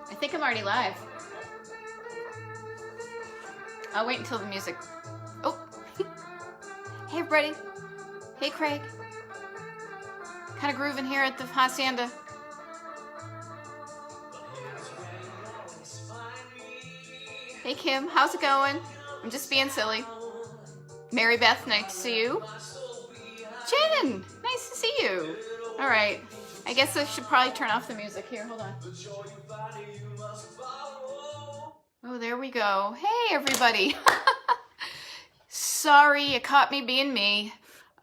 I think I'm already live. I'll wait until the music. Oh, hey everybody. Hey Craig. Kind of grooving here at the Hacienda. Hey Kim, how's it going? I'm just being silly. Mary Beth, nice to see you. Jen, nice to see you. All right, I guess I should probably turn off the music here. Hold on. Oh, there we go. Hey, everybody. Sorry, you caught me being me.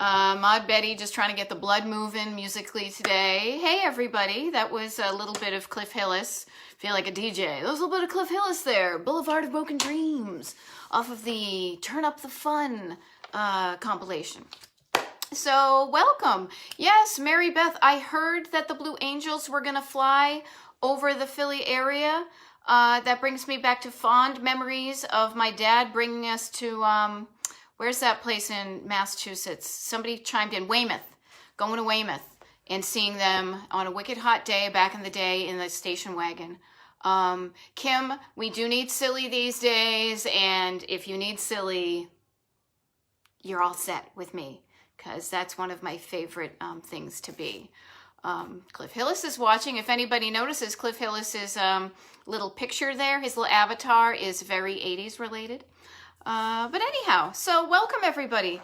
Maud Betty just trying to get the blood moving musically today. Hey, everybody. That was a little bit of Cliff Hillis. Feel like a DJ. There was a little bit of Cliff Hillis there. Boulevard of Broken Dreams off of the Turn Up the Fun compilation. So, welcome. Yes, Mary Beth, I heard that the Blue Angels were going to fly over the Philly area. That brings me back to fond memories of my dad bringing us to, where's that place in Massachusetts? Somebody chimed in, Weymouth, going to Weymouth and seeing them on a wicked hot day back in the day in the station wagon. Kim, we do need silly these days, and if you need silly, you're all set with me, because that's one of my favorite things to be. Cliff Hillis is watching. If anybody notices, Cliff Hillis's little picture there, his little avatar is very 80s related. But anyhow, so welcome everybody.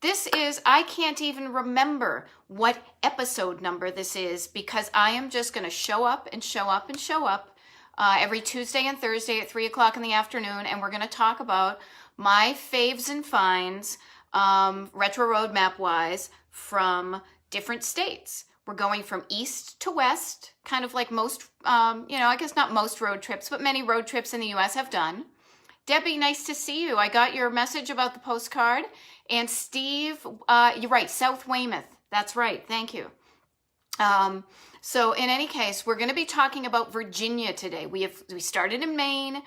This is, I can't even remember what episode number this is, because I am just going to show up and show up and show up every Tuesday and Thursday at 3 o'clock in the afternoon, and we're going to talk about my faves and finds, retro roadmap wise, from different states. We're going from east to west, kind of like most, I guess not most road trips, but many road trips in the U.S. have done. Debbie, nice to see you. I got your message about the postcard. And Steve, you're right, South Weymouth. That's right. Thank you. So in any case, we're going to be talking about Virginia today. We started in Maine,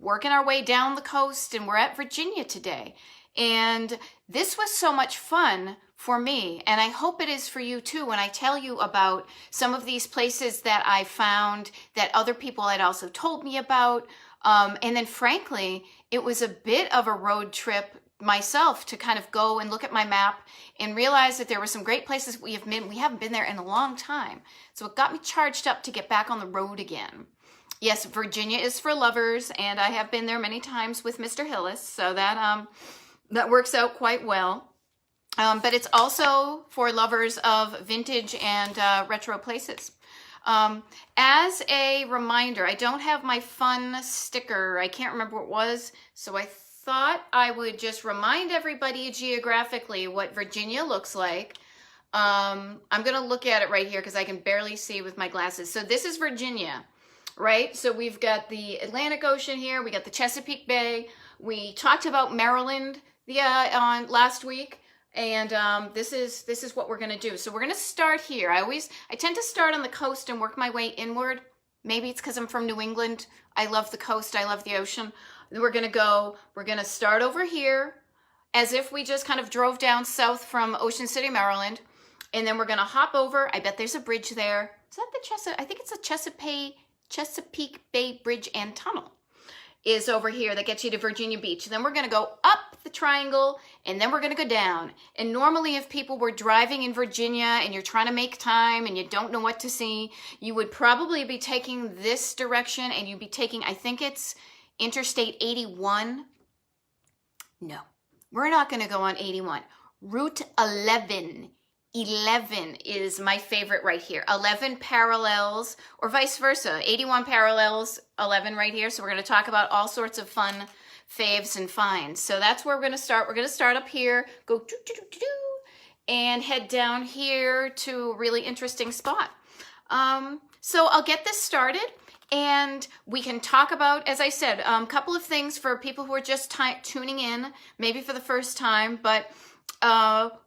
working our way down the coast, and we're at Virginia today. And this was so much fun for me, and I hope it is for you too, when I tell you about some of these places that I found that other people had also told me about. And then frankly, it was a bit of a road trip myself to kind of go and look at my map and realize that there were some great places we haven't been there in a long time. So it got me charged up to get back on the road again. Yes, Virginia is for lovers, and I have been there many times with Mr. Hillis, so that works out quite well. But it's also for lovers of vintage and retro places. As a reminder, I don't have my fun sticker. I can't remember what it was, so I thought I would just remind everybody geographically what Virginia looks like. I'm going to look at it right here because I can barely see with my glasses. So this is Virginia, right? So we've got the Atlantic Ocean here. We got the Chesapeake Bay. We talked about Maryland on last week. And this is what we're going to do. So we're going to start here. I tend to start on the coast and work my way inward. Maybe it's because I'm from New England. I love the coast. I love the ocean. We're going to start over here as if we just kind of drove down south from Ocean City, Maryland. And then we're going to hop over. I bet there's a bridge there. Is that the I think it's a Chesapeake Bay Bridge and Tunnel is over here that gets you to Virginia Beach. Then we're going to go up the triangle, and then we're going to go down. And normally if people were driving in Virginia and you're trying to make time and you don't know what to see, you would probably be taking this direction, and you'd be taking, I think it's Interstate 81. No, we're not going to go on 81. Route 11. 11 is my favorite right here. 11 parallels, or vice versa. 81 parallels, 11 right here. So we're going to talk about all sorts of fun faves and finds. So that's where we're going to start. We're going to start up here, go and head down here to a really interesting spot. So I'll get this started, and we can talk about, as I said, a couple of things for people who are just tuning in, maybe for the first time, but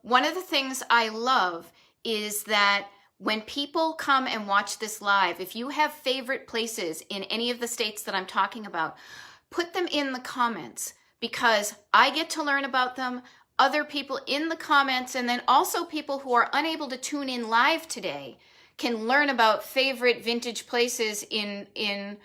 one of the things I love is that when people come and watch this live, if you have favorite places in any of the states that I'm talking about, put them in the comments, because I get to learn about them, other people in the comments, and then also people who are unable to tune in live today can learn about favorite vintage places in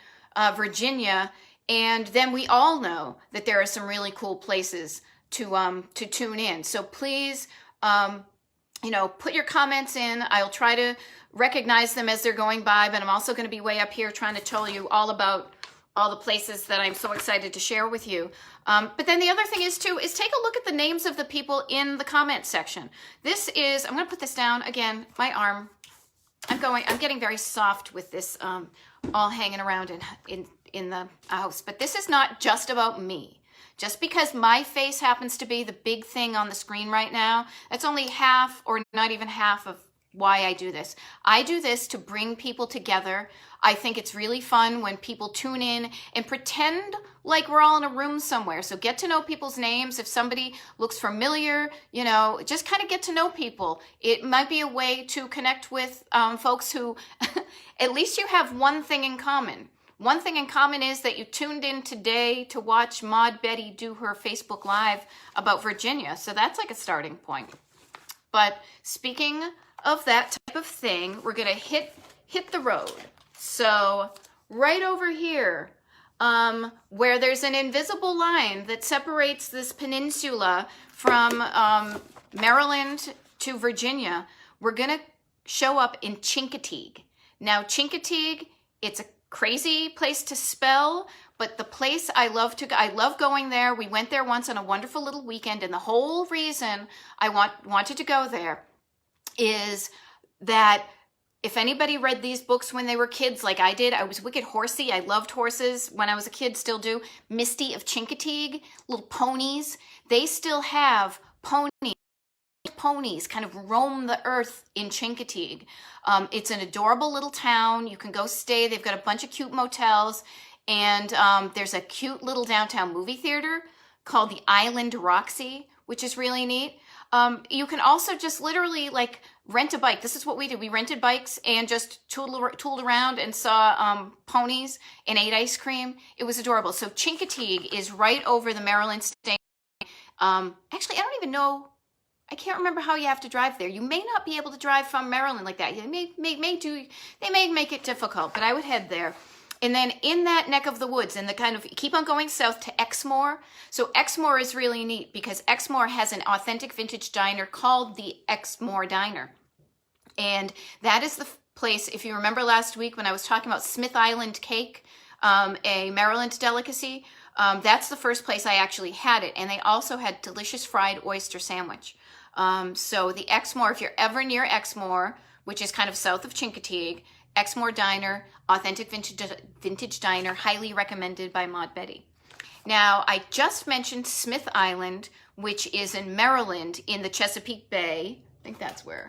Virginia. And then we all know that there are some really cool places to tune in. So please, put your comments in. I'll try to recognize them as they're going by, but I'm also going to be way up here trying to tell you all about all the places that I'm so excited to share with you. But then the other thing is too, is take a look at the names of the people in the comment section. This is, I'm going to put this down again, my arm. I'm getting very soft with this all hanging around in the house. But this is not just about me. Just because my face happens to be the big thing on the screen right now, that's only half or not even half of why I do this. I do this to bring people together. I think it's really fun when people tune in and pretend like we're all in a room somewhere. So get to know people's names. If somebody looks familiar, just kind of get to know people. It might be a way to connect with folks who at least you have one thing in common. One thing in common is that you tuned in today to watch Maud Betty do her Facebook Live about Virginia. So that's like a starting point. But speaking of that type of thing, we're going to hit the road. So right over here, where there's an invisible line that separates this peninsula from Maryland to Virginia, we're going to show up in Chincoteague. Now, Chincoteague, it's a crazy place to spell, but the place I love going there. We went there once on a wonderful little weekend, and the whole reason I wanted to go there is that if anybody read these books when they were kids like I did, I was wicked horsey. I loved horses when I was a kid, still do. Misty of Chincoteague, little ponies. They still have ponies kind of roam the earth in Chincoteague. It's an adorable little town. You can go stay. They've got a bunch of cute motels, and there's a cute little downtown movie theater called the Island Roxy, which is really neat. You can also just literally rent a bike. This is what we did. We rented bikes and just tooled around and saw ponies and ate ice cream. It was adorable. So Chincoteague is right over the Maryland state. Actually, I don't even know. I can't remember how you have to drive there. You may not be able to drive from Maryland like that. They may make it difficult, but I would head there. And then in that neck of the woods, and keep on going south to Exmoor. So Exmoor is really neat because Exmoor has an authentic vintage diner called the Exmoor Diner. And that is the place, if you remember last week when I was talking about Smith Island cake, a Maryland delicacy, that's the first place I actually had it. And they also had delicious fried oyster sandwich. So the Exmoor, if you're ever near Exmoor, which is kind of south of Chincoteague, Exmoor Diner, authentic vintage diner, highly recommended by Maud Betty. Now, I just mentioned Smith Island, which is in Maryland in the Chesapeake Bay. I think that's where.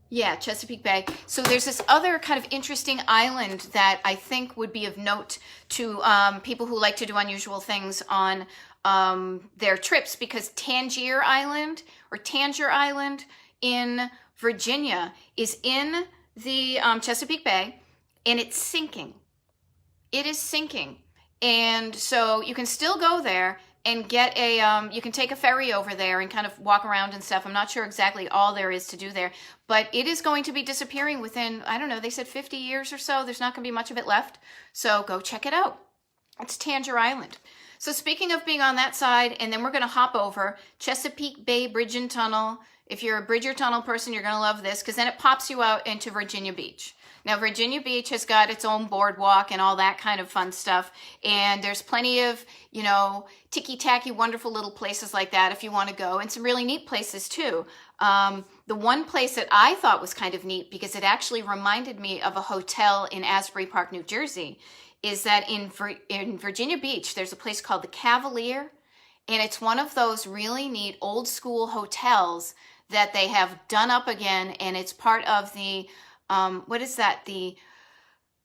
Yeah, Chesapeake Bay. So there's this other kind of interesting island that I think would be of note to people who like to do unusual things on their trips, because Tangier Island in Virginia is in the Chesapeake Bay, and it's sinking. It is sinking. And so you can still go there and get you can take a ferry over there and kind of walk around and stuff. I'm not sure exactly all there is to do there, but it is going to be disappearing within, I don't know, they said 50 years or so. There's not going to be much of it left. So go check it out. It's Tangier Island. So speaking of being on that side, and then we're going to hop over Chesapeake Bay Bridge and Tunnel. If you're a bridge or tunnel person, you're going to love this, because then it pops you out into Virginia Beach. Now, Virginia Beach has got its own boardwalk and all that kind of fun stuff. And there's plenty of, ticky-tacky, wonderful little places like that if you want to go. And some really neat places, too. The one place that I thought was kind of neat, because it actually reminded me of a hotel in Asbury Park, New Jersey, is that in Virginia Beach, there's a place called the Cavalier. And it's one of those really neat old school hotels that they have done up again. And it's part of the, the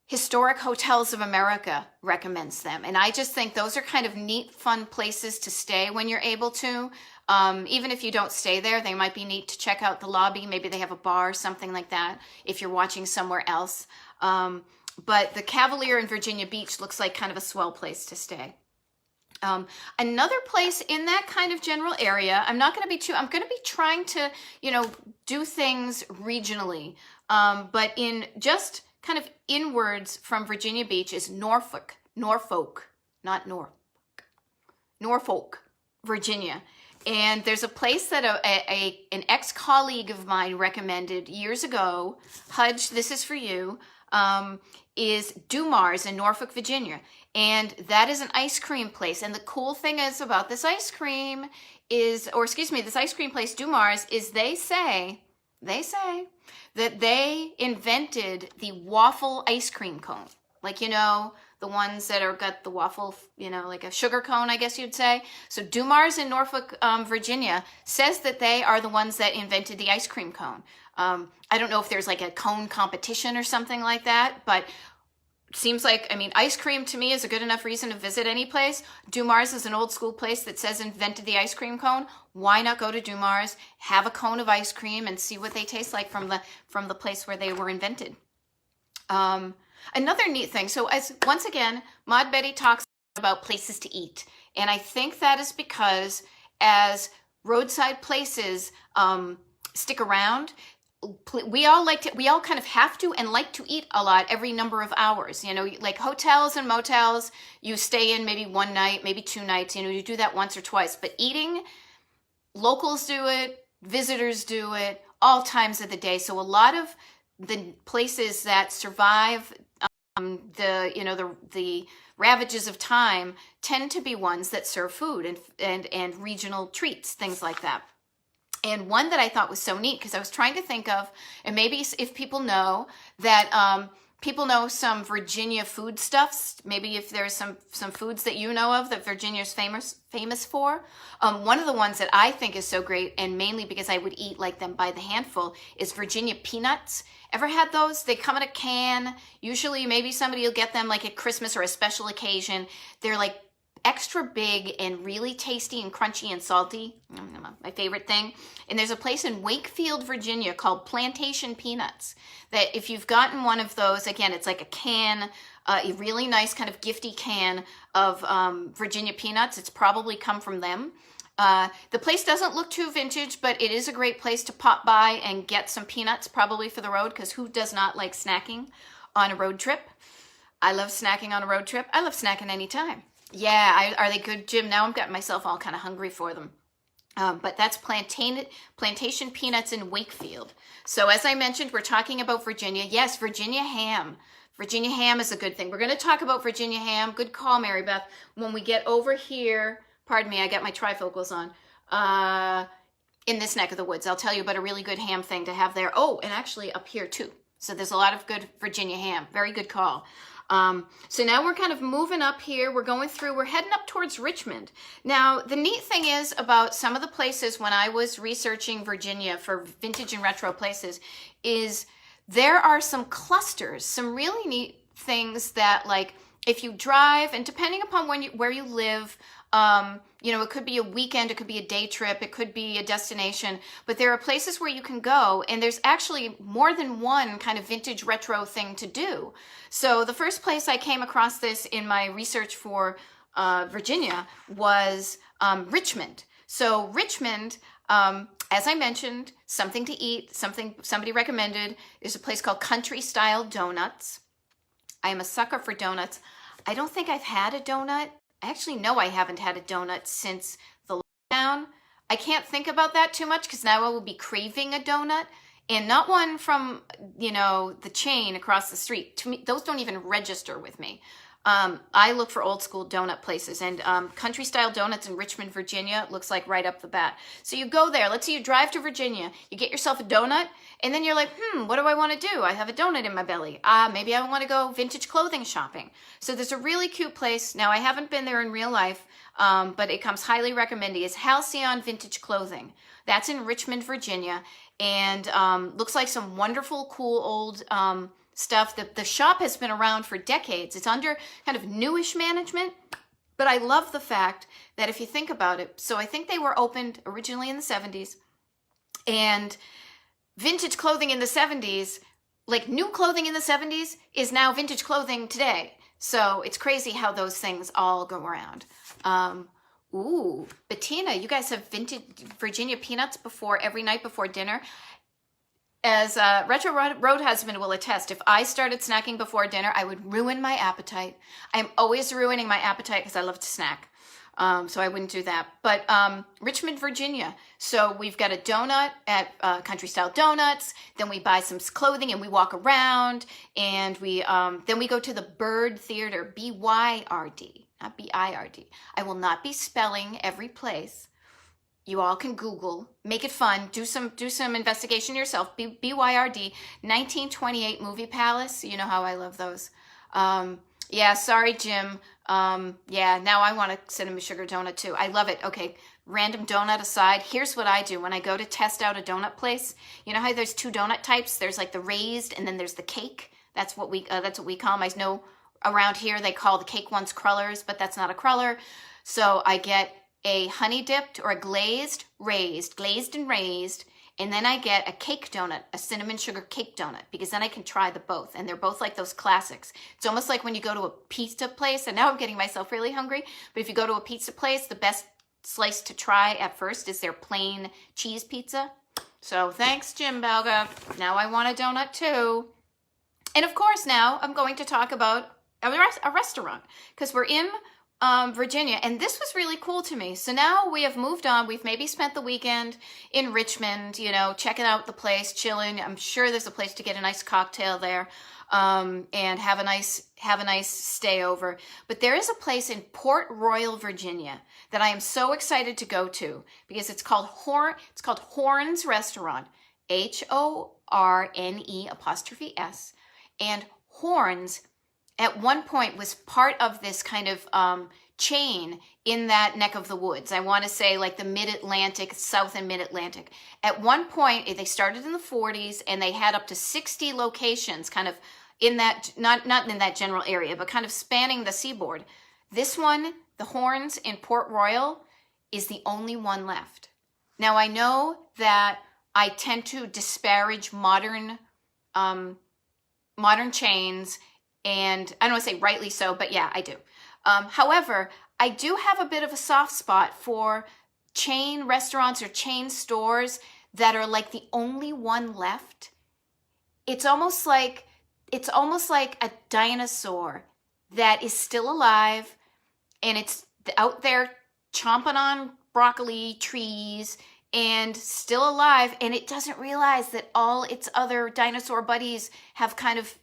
Historic Hotels of America recommends them. And I just think those are kind of neat, fun places to stay when you're able to. Even if you don't stay there, they might be neat to check out the lobby. Maybe they have a bar, something like that, if you're watching somewhere else. But the Cavalier in Virginia Beach looks like kind of a swell place to stay. Another place in that kind of general area, I'm going to be trying to, do things regionally. But in just kind of inwards from Virginia Beach is Norfolk, Virginia. And there's a place that an ex-colleague of mine recommended years ago. Hudge, this is for you. Is Dumars in Norfolk, Virginia. And that is an ice cream place. And the cool thing is about this ice cream place, Dumars, is they say that they invented the waffle ice cream cone. Like, the ones that are got the waffle, like a sugar cone, I guess you'd say. So Dumars in Norfolk, Virginia says that they are the ones that invented the ice cream cone. I don't know if there's like a cone competition or something like that, but seems like, ice cream to me is a good enough reason to visit any place. Dumars is an old school place that says invented the ice cream cone. Why not go to Dumars, have a cone of ice cream, and see what they taste like from the place where they were invented. Another neat thing. So once again, Maud Betty talks about places to eat. And I think that is because as roadside places stick around, we all kind of have to and like to eat a lot every number of hours. Like hotels and motels, you stay in maybe one night, maybe 2 nights, you do that once or twice. But eating, locals do it, visitors do it, all times of the day. So a lot of the places that survive the ravages of time tend to be ones that serve food and regional treats, things like that. And one that I thought was so neat, because I was trying to think of, and maybe if people know that people know some Virginia foodstuffs, maybe if there's some foods that you know of that Virginia's famous for. One of the ones that I think is so great, and mainly because I would eat like them by the handful, is Virginia peanuts. Ever had those? They come in a can. Usually maybe somebody will get them like at Christmas or a special occasion. They're like extra big and really tasty and crunchy and salty. My favorite thing. And there's a place in Wyethville, Virginia called Plantation Peanuts that if you've gotten one of those, again, it's like a can, a really nice kind of gifty can of Virginia peanuts. It's probably come from them. The place doesn't look too vintage, but it is a great place to pop by and get some peanuts, probably for the road, because who does not like snacking on a road trip? I love snacking on a road trip. I love snacking anytime. Yeah, are they good, Jim? Now I've got myself all kind of hungry for them. But that's Plantation Peanuts in Wyethville. So as I mentioned, we're talking about Virginia. Yes, Virginia ham. Virginia ham is a good thing. We're going to talk about Virginia ham. Good call, Mary Beth. When we get over here, pardon me, I got my trifocals on, in this neck of the woods, I'll tell you about a really good ham thing to have there. Oh, and actually up here too. So there's a lot of good Virginia ham. Very good call. So now we're kind of moving up here. We're heading up towards Richmond. Now, the neat thing is about some of the places when I was researching Virginia for vintage and retro places is there are some clusters, some really neat things that, like, if you drive, and depending upon where you live, it could be a weekend, it could be a day trip, it could be a destination, but there are places where you can go, and there's actually more than one kind of vintage retro thing to do. So the first place I came across this in my research for Virginia was Richmond. So Richmond, as I mentioned, something to eat, something somebody recommended, is a place called Country Style Donuts. I am a sucker for donuts. I don't think I've had a donut. I actually know I haven't had a donut since the lockdown. I can't think about that too much because now I will be craving a donut, and not one from, the chain across the street. To me, those don't even register with me. I look for old school donut places, and Country Style Donuts in Richmond, Virginia looks like right up the bat. So you go there. Let's say you drive to Virginia. You get yourself a donut, and then you're like, what do I want to do? I have a donut in my belly. Maybe I want to go vintage clothing shopping. So there's a really cute place. Now, I haven't been there in real life, but it comes highly recommended. It's Halcyon Vintage Clothing. That's in Richmond, Virginia, and looks like some wonderful, cool old stuff. The shop has been around for decades. It's under kind of newish management, But I love the fact that if you think about it, so I think they were opened originally in the 70s, and vintage clothing in the 70s, like new clothing in the 70s, is now vintage clothing today. So it's crazy how those things all go around. Ooh, Bettina, you guys have vintage Virginia peanuts every night before dinner. As Retro Road Husband will attest, if I started snacking before dinner, I would ruin my appetite. I'm always ruining my appetite because I love to snack. So I wouldn't do that. But Richmond, Virginia. So we've got a donut at Country Style Donuts. Then we buy some clothing and we walk around. And then we go to the Bird Theater, B-Y-R-D, not B-I-R-D. I will not be spelling every place. You all can Google, make it fun, do some investigation yourself. BYRD, 1928 Movie Palace. You know how I love those. Yeah, sorry, Jim. Yeah, now I want a cinnamon sugar donut too. I love it. Okay, random donut aside, here's what I do when I go to test out a donut place. You know how there's two donut types? There's like the raised and then there's the cake. That's what we call them. I know around here they call the cake ones crullers, but that's not a cruller. So I get a honey dipped or a glazed and raised, and then I get a cake donut, a cinnamon sugar cake donut, because then I can try the both, and they're both like those classics. It's almost like when you go to a pizza place, and now I'm getting myself really hungry, but if you go to a pizza place, the best slice to try at first is their plain cheese pizza. So thanks, Jim Balga. Now I want a donut too. And of course now I'm going to talk about a restaurant, because we're in Virginia, and this was really cool to me. So now we have moved on. We've maybe spent the weekend in Richmond, you know, checking out the place, chilling. I'm sure there's a place to get a nice cocktail there, and have a nice stay over. But there is a place in Port Royal, Virginia, that I am so excited to go to, because it's called Horns Restaurant, HORNE''S, and Horns at one point was part of this kind of chain in that neck of the woods. I want to say like the mid-Atlantic, South and mid-Atlantic. At one point, they started in the 40s, and they had up to 60 locations kind of in that, not in that general area, but kind of spanning the seaboard. This one, the Horns in Port Royal, is the only one left. Now, I know that I tend to disparage modern chains, and I don't want to say rightly so, but yeah, I do. However, I do have a bit of a soft spot for chain restaurants or chain stores that are like the only one left. It's almost like a dinosaur that is still alive, and it's out there chomping on broccoli trees and still alive, and it doesn't realize that all its other dinosaur buddies have kind of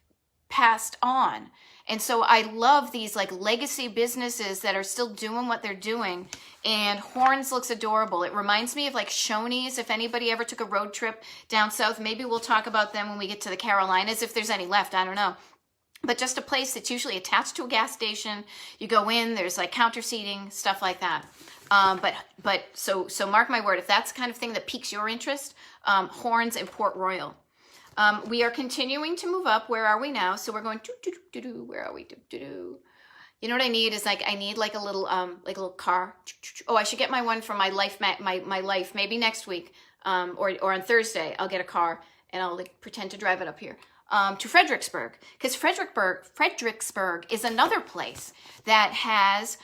passed on. And so I love these like legacy businesses that are still doing what they're doing. And Horns looks adorable. It reminds me of like Shoney's. If anybody ever took a road trip down south, maybe we'll talk about them when we get to the Carolinas, if there's any left, I don't know. But just a place that's usually attached to a gas station. You go in, there's like counter seating, stuff like that. So mark my word, if that's the kind of thing that piques your interest, Horns and Port Royal. We are continuing to move up. Where are we now? So we're going where are we? You know what I need is I need like a little car. Oh, I should get my one from my life maybe next week, or on Thursday I'll get a car and I'll like pretend to drive it up here to Fredericksburg, because Fredericksburg is another place that has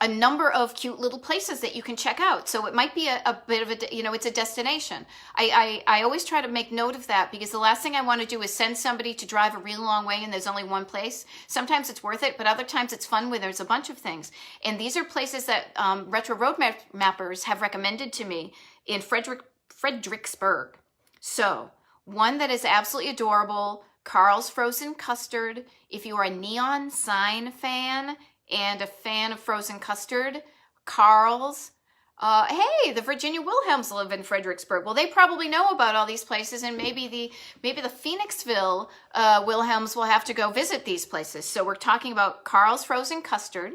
a number of cute little places that you can check out. So it might be a bit of a, it's a destination. I always try to make note of that, because the last thing I want to do is send somebody to drive a really long way and there's only one place. Sometimes it's worth it, but other times it's fun when there's a bunch of things. And these are places that Retro Road Mappers have recommended to me in Fredericksburg. So one that is absolutely adorable, Carl's Frozen Custard. If you are a neon sign fan and a fan of frozen custard, Carl's. Hey, the Virginia Wilhelms live in Fredericksburg. Well, they probably know about all these places, and maybe the Phoenixville Wilhelms will have to go visit these places. So we're talking about Carl's Frozen Custard.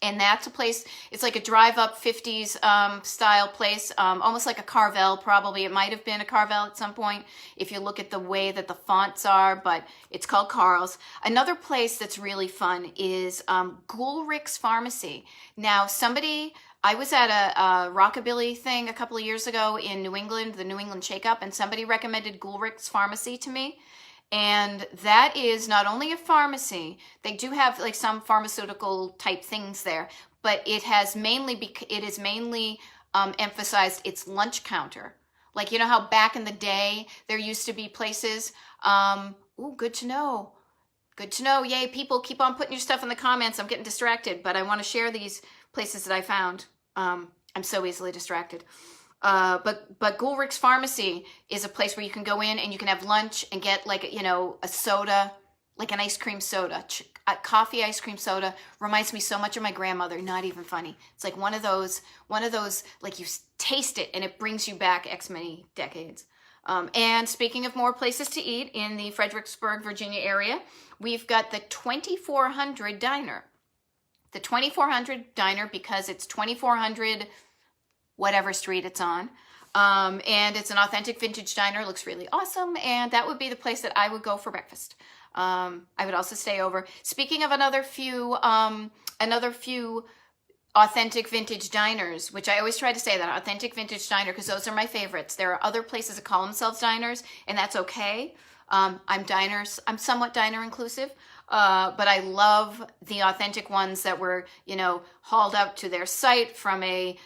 And that's a place, it's like a drive-up 50s style place, almost like a Carvel probably. It might have been a Carvel at some point if you look at the way that the fonts are, but it's called Carl's. Another place that's really fun is Gulrich's Pharmacy. Now, I was at a rockabilly thing a couple of years ago in New England, the New England Shake-Up, and somebody recommended Gulrich's Pharmacy to me. And that is not only a pharmacy, they do have like some pharmaceutical type things there, but it is mainly emphasized its lunch counter. Like, you know how back in the day there used to be places, ooh, good to know. Good to know. Yay, people, keep on putting your stuff in the comments. I'm getting distracted, but I want to share these places that I found. I'm so easily distracted. But Gulrich's Pharmacy is a place where you can go in and you can have lunch and get like, you know, a soda, like an ice cream soda, a coffee ice cream soda. Reminds me so much of my grandmother. Not even funny. It's like one of those, like you taste it and it brings you back X many decades. And speaking of more places to eat in the Fredericksburg, Virginia area, we've got the 2400 Diner. The 2400 Diner because it's 2400 whatever street it's on. And it's an authentic vintage diner. It looks really awesome. And that would be the place that I would go for breakfast. I would also stay over. Speaking of another few authentic vintage diners, which I always try to say that, authentic vintage diner, because those are my favorites. There are other places that call themselves diners, and that's okay. I'm somewhat diner inclusive. But I love the authentic ones that were, you know, hauled out to their site from a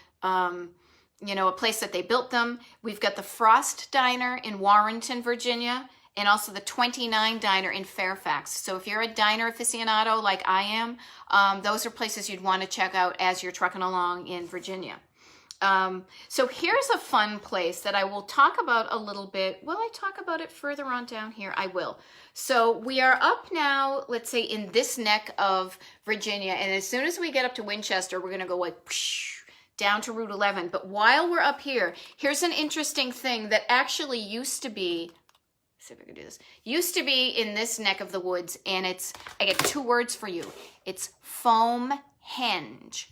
place that they built them. We've got the Frost Diner in Warrenton, Virginia, and also the 29 Diner in Fairfax. So if you're a diner aficionado like I am, those are places you'd want to check out as you're trucking along in Virginia. So here's a fun place that I will talk about a little bit. Will I talk about it further on down here? I will. So we are up now, let's say in this neck of Virginia, and as soon as we get up to Winchester, we're going to go like down to Route 11. But while we're up here, here's an interesting thing that actually used to be, let's see if I can do this, used to be in this neck of the woods, and I get two words for you. It's Foamhenge.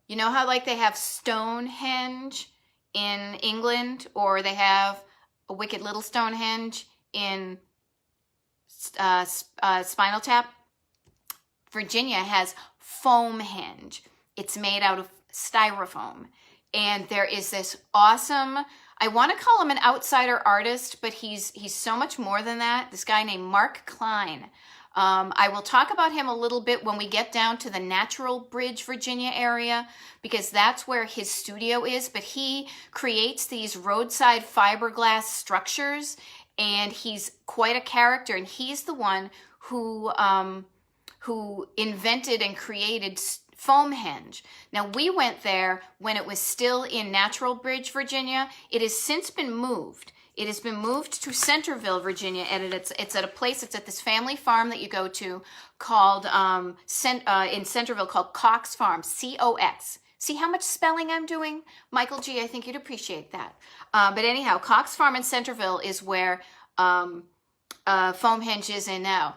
You know how like they have Stonehenge in England, or they have a wicked little Stonehenge in Spinal Tap? Virginia has Foamhenge. It's made out of styrofoam. And there is this awesome, I want to call him an outsider artist, but he's so much more than that. This guy named Mark Klein. I will talk about him a little bit when we get down to the Natural Bridge, Virginia area, because that's where his studio is. But he creates these roadside fiberglass structures, and he's quite a character. And he's the one who invented and created Foamhenge. Now, we went there when it was still in Natural Bridge, Virginia. It has since been moved. It has been moved to Centerville, Virginia, and it's at a place, it's at this family farm that you go to called, in Centerville, called Cox Farm, C-O-X. See how much spelling I'm doing? Michael G., I think you'd appreciate that. But anyhow, Cox Farm in Centerville is where Foamhenge is in now.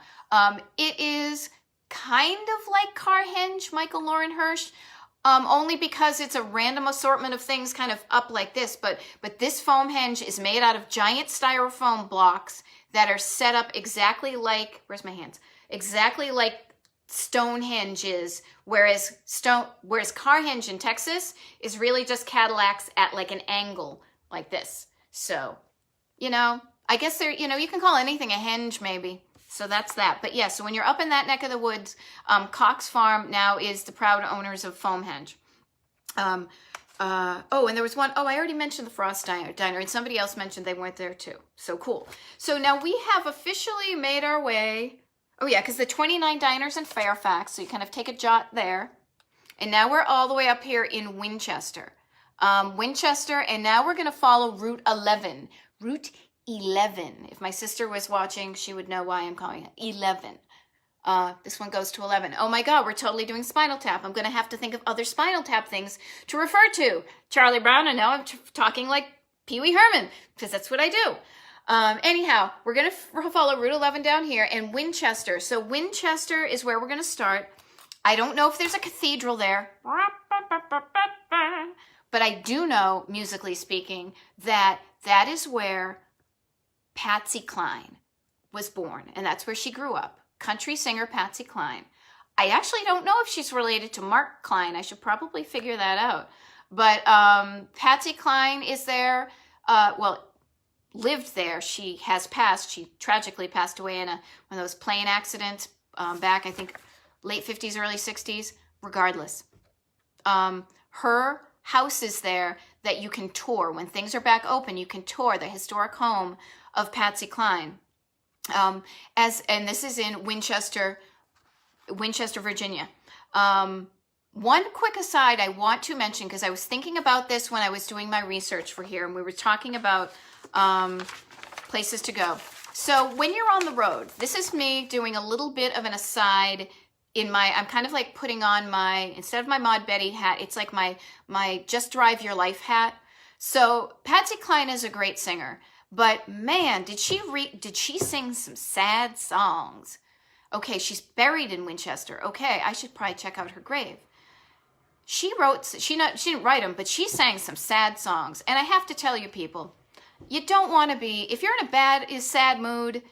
It is kind of like Carhenge, Michael Lauren Hirsch, only because it's a random assortment of things kind of up like this. But this Foamhenge is made out of giant styrofoam blocks that are set up exactly like, where's my hands? Exactly like Stonehenge is, whereas Carhenge in Texas is really just Cadillacs at like an angle like this. So, you know, I guess there, you know, you can call anything a henge maybe. So that's that. But yeah, so when you're up in that neck of the woods, Cox Farm now is the proud owners of Foamhenge. And there was one, I already mentioned the Frost Diner, and somebody else mentioned they went there too. So cool. So now we have officially made our way, because the 29 Diners in Fairfax, so you kind of take a jot there. And now we're all the way up here in Winchester. And now we're going to follow Route 11. Route 11. If my sister was watching, she would know why I'm calling it 11. This one goes to 11. Oh my God, we're totally doing Spinal Tap. I'm going to have to think of other Spinal Tap things to refer to. Charlie Brown, and now I'm talking like Pee Wee Herman, because that's what I do. Anyhow, we're going to follow Route 11 down here, and Winchester. So Winchester is where we're going to start. I don't know if there's a cathedral there, but I do know, musically speaking, that that is where Patsy Cline was born, and that's where she grew up. Country singer Patsy Cline. I actually don't know if she's related to Mark Cline. I should probably figure that out. But Patsy Cline is there, lived there. She has passed. She tragically passed away in one of those plane accidents back, I think, late 50s, early 60s. Regardless, her house is there that you can tour. When things are back open, you can tour the historic home of Patsy Cline. And this is in Winchester, Virginia. One quick aside I want to mention, because I was thinking about this when I was doing my research for here, and we were talking about places to go. So when you're on the road, this is me doing a little bit of an aside I'm kind of like putting on instead of my Maud Betty hat, it's like my Just Drive Your Life hat. So Patsy Cline is a great singer, but man, did she sing some sad songs. Okay, she's buried in Winchester. Okay, I should probably check out her grave. She didn't write them, but she sang some sad songs. And I have to tell you people, you don't want to be, if you're in a sad mood,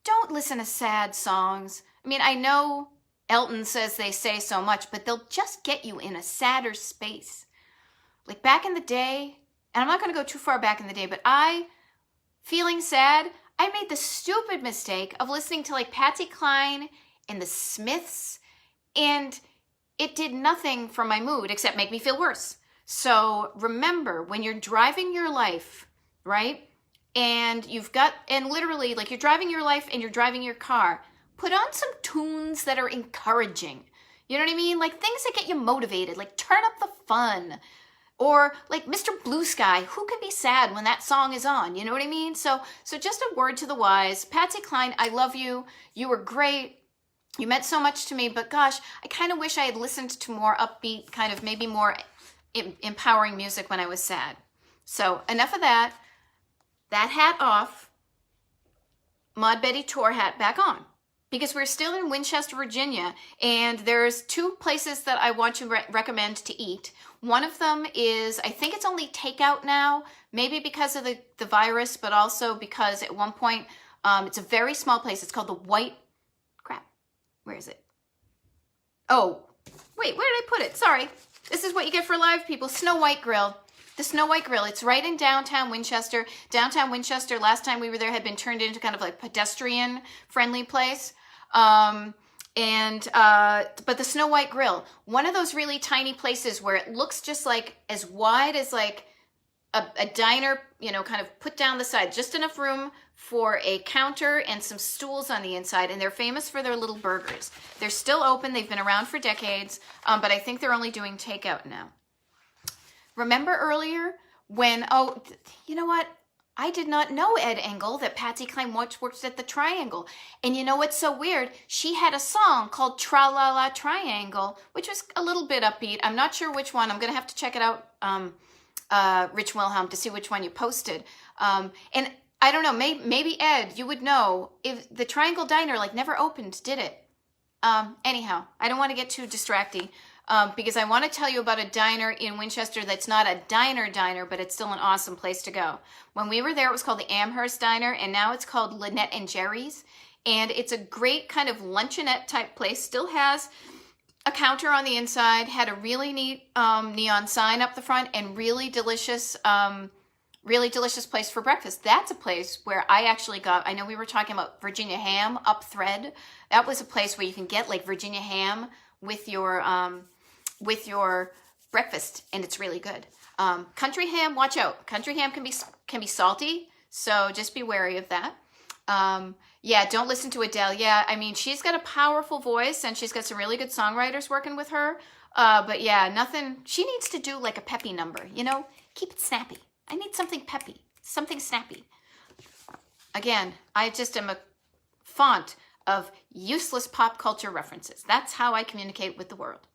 don't listen to sad songs. I mean, I know Elton says they say so much, but they'll just get you in a sadder space. Like back in the day, and I'm not going to go too far back in the day, but feeling sad, I made the stupid mistake of listening to like Patsy Cline and the Smiths, and it did nothing for my mood except make me feel worse. So remember, when you're driving your life, right? And literally like you're driving your life and you're driving your car, put on some tunes that are encouraging. You know what I mean? Like things that get you motivated, like turn up the fun. Or like Mr. Blue Sky, who can be sad when that song is on? You know what I mean? So just a word to the wise. Patsy Cline, I love you. You were great. You meant so much to me, but gosh, I kind of wish I had listened to more upbeat, kind of maybe more empowering music when I was sad. So enough of that. That hat off. Maud Betty tour hat back on. Because we're still in Winchester, Virginia, and there's two places that I want to recommend to eat. One of them is, I think it's only takeout now, maybe because of the virus, but also because at one point, it's a very small place. It's called where is it? Oh, wait, where did I put it? Sorry. This is what you get for live people. Snow White Grill. The Snow White Grill. It's right in downtown Winchester. Downtown Winchester, last time we were there, had been turned into kind of like pedestrian-friendly place. But the Snow White Grill, one of those really tiny places where it looks just like as wide as like a diner, kind of put down the side, just enough room for a counter and some stools on the inside. And they're famous for their little burgers. They're still open. They've been around for decades, but I think they're only doing takeout now. Remember earlier when, you know what? I did not know, Ed Engel, that Patsy Cline worked at the Triangle. And you know what's so weird? She had a song called Tra La La Triangle, which was a little bit upbeat. I'm not sure which one. I'm going to have to check it out, Rich Wilhelm, to see which one you posted. And I don't know, maybe Ed, you would know if the Triangle Diner never opened, did it? Anyhow, I don't want to get too distracting. Because I want to tell you about a diner in Winchester that's not a diner, but it's still an awesome place to go. When we were there, it was called the Amherst Diner, and now it's called Lynette and Jerry's. And it's a great kind of luncheonette type place. Still has a counter on the inside, had a really neat neon sign up the front, and really delicious place for breakfast. That's a place where I actually got, I know we were talking about Virginia ham up thread. That was a place where you can get like Virginia ham with your breakfast, and it's really good. Country ham, watch out. Country ham can be salty, so just be wary of that. Yeah, don't listen to Adele. Yeah, I mean, she's got a powerful voice, and she's got some really good songwriters working with her. But yeah, nothing. She needs to do like a peppy number, keep it snappy. I need something peppy, something snappy. Again, I just am a font of useless pop culture references. That's how I communicate with the world.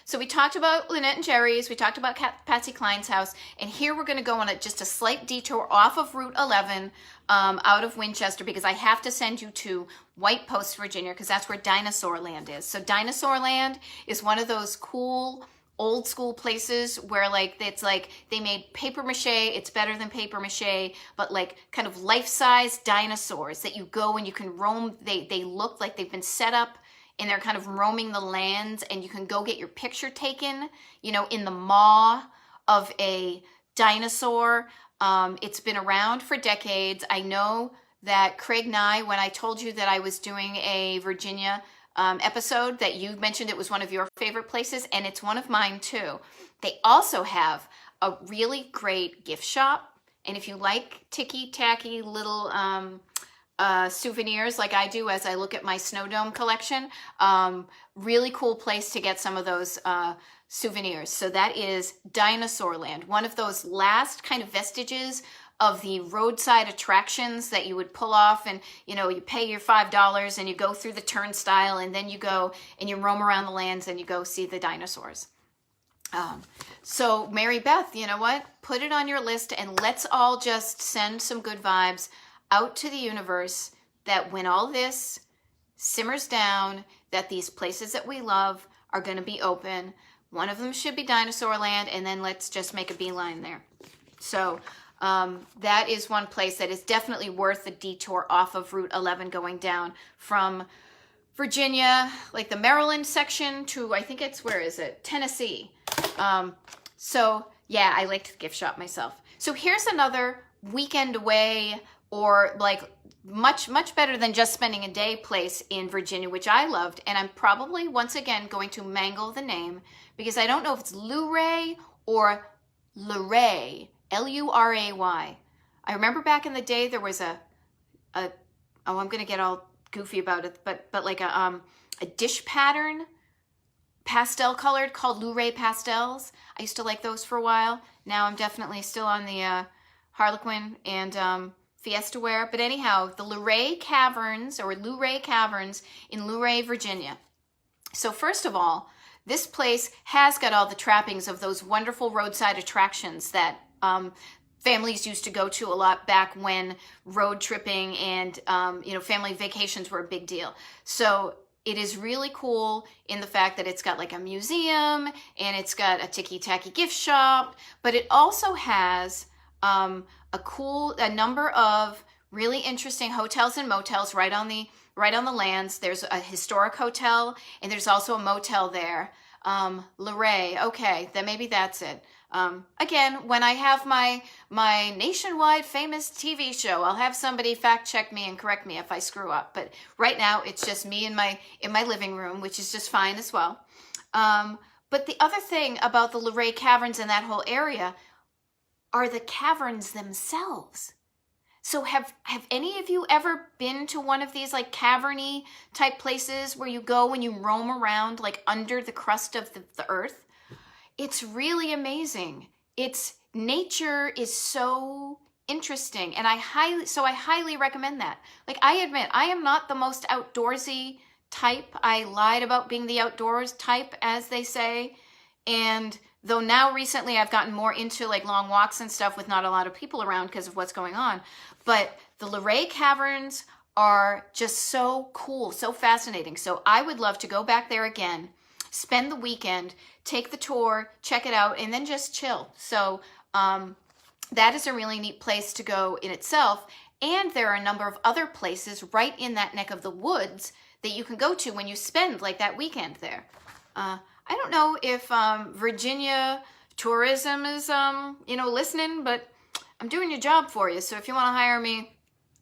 So we talked about Lynette and Jerry's, we talked about Patsy Cline's house, and here we're going to go on just a slight detour off of Route 11 out of Winchester, because I have to send you to White Post, Virginia, because that's where Dinosaur Land is. So Dinosaur Land is one of those cool old school places where like it's like they made paper mache, it's better than paper mache, but like kind of life-size dinosaurs that you go and you can roam. They look like they've been set up and they're kind of roaming the lands, and you can go get your picture taken, you know, in the maw of a dinosaur. It's been around for decades. I know that Craig Nye, when I told you that I was doing a Virginia episode, that you mentioned it was one of your favorite places, and it's one of mine too. They also have a really great gift shop, and if you like ticky-tacky little souvenirs like I do as I look at my snow dome collection, really cool place to get some of those souvenirs. So that is Dinosaur Land, one of those last kind of vestiges of the roadside attractions that you would pull off, and you know, you pay your $5 and you go through the turnstile, and then you go and you roam around the lands and you go see the dinosaurs. So Mary Beth, you know what? Put it on your list, and let's all just send some good vibes out to the universe that when all this simmers down, that these places that we love are going to be open. One of them should be Dinosaur Land, and then let's just make a beeline there. So that is one place that is definitely worth the detour off of Route 11 going down from Virginia, like the Maryland section, to I think it's, where is it? Tennessee. So yeah, I liked the gift shop myself. So here's another weekend away, or like much better than just spending a day place in Virginia, which I loved. And I'm probably once again going to mangle the name because I don't know if it's Luray or Luray, Luray. I remember back in the day there was I'm going to get all goofy about it, but like a dish pattern, pastel colored, called Luray pastels. I used to like those for a while. Now I'm definitely still on the Harlequin and Fiesta wear. But anyhow, the Luray Caverns, or Luray Caverns in Luray, Virginia. So first of all, this place has got all the trappings of those wonderful roadside attractions that families used to go to a lot back when road tripping and family vacations were a big deal. So it is really cool in the fact that it's got like a museum and it's got a ticky-tacky gift shop, but it also has a number of really interesting hotels and motels right on the lands. There's a historic hotel, and there's also a motel there. Luray, okay, then maybe that's it. Again, when I have my nationwide famous TV show, I'll have somebody fact check me and correct me if I screw up. But right now, it's just me in my living room, which is just fine as well. But the other thing about the Luray Caverns and that whole area are the caverns themselves. So have any of you ever been to one of these like caverny type places where you go and you roam around like under the crust of the earth? It's really amazing. Nature is so interesting, and I highly recommend that. Like, I admit, I am not the most outdoorsy type. I lied about being the outdoors type, as they say. And though now recently I've gotten more into like long walks and stuff with not a lot of people around because of what's going on. But the Luray Caverns are just so cool, so fascinating. So I would love to go back there again, spend the weekend, take the tour, check it out, and then just chill. So that is a really neat place to go in itself. And there are a number of other places right in that neck of the woods that you can go to when you spend like that weekend there. I don't know if Virginia tourism is listening, but I'm doing your job for you. So if you want to hire me,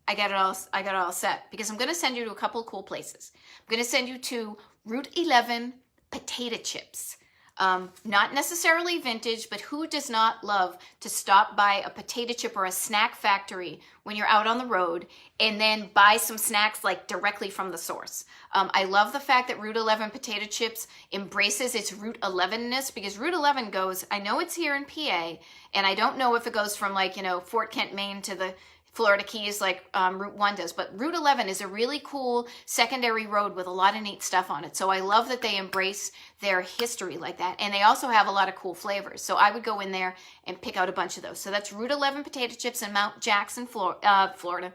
I got it all set, because I'm going to send you to a couple of cool places. I'm going to send you to Route 11 potato chips. Not necessarily vintage, but who does not love to stop by a potato chip or a snack factory when you're out on the road and then buy some snacks like directly from the source? I love the fact that Route 11 potato chips embraces its Route 11-ness, because Route 11 goes, I know it's here in PA, and I don't know if it goes from like, Fort Kent, Maine to the Florida Keys like Route 1 does. But Route 11 is a really cool secondary road with a lot of neat stuff on it. So I love that they embrace their history like that. And they also have a lot of cool flavors. So I would go in there and pick out a bunch of those. So that's Route 11 potato chips in Mount Jackson, Florida,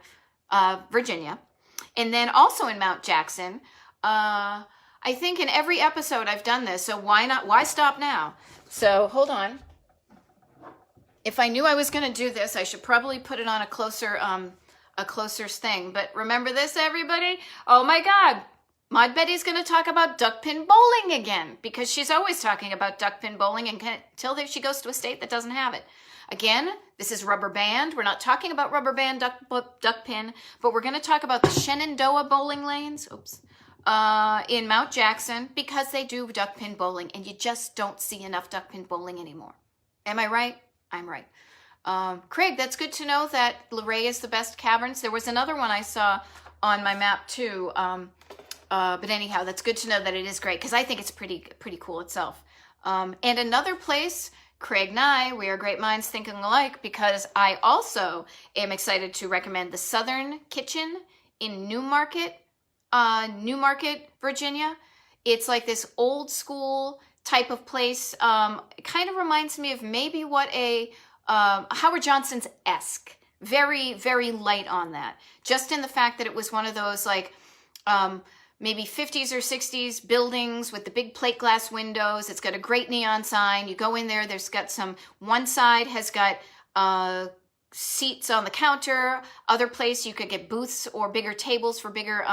Virginia. And then also in Mount Jackson, I think in every episode I've done this, so why stop now? So hold on. If I knew I was going to do this, I should probably put it on a closer thing. But remember this, everybody? Oh my God. My Betty's going to talk about duckpin bowling again, because she's always talking about duckpin bowling until she goes to a state that doesn't have it. Again, this is rubber band. We're not talking about rubber band duckpin, but we're going to talk about the Shenandoah bowling lanes. Oops. In Mount Jackson, because they do duckpin bowling, and you just don't see enough duckpin bowling anymore. Am I right? I'm right. Craig, that's good to know that Luray is the best caverns. There was another one I saw on my map too. But anyhow, that's good to know that it is great, because I think it's pretty cool itself. And another place, Craig and I, we are great minds thinking alike, because I also am excited to recommend the Southern Kitchen in Newmarket, Virginia. It's like this old school type of place. It kind of reminds me of maybe what a Howard Johnson's-esque. Very, very light on that. Just in the fact that it was one of those like maybe 50s or 60s buildings with the big plate glass windows. It's got a great neon sign. You go in there, there's got one side has got seats on the counter. Other place you could get booths or bigger tables for bigger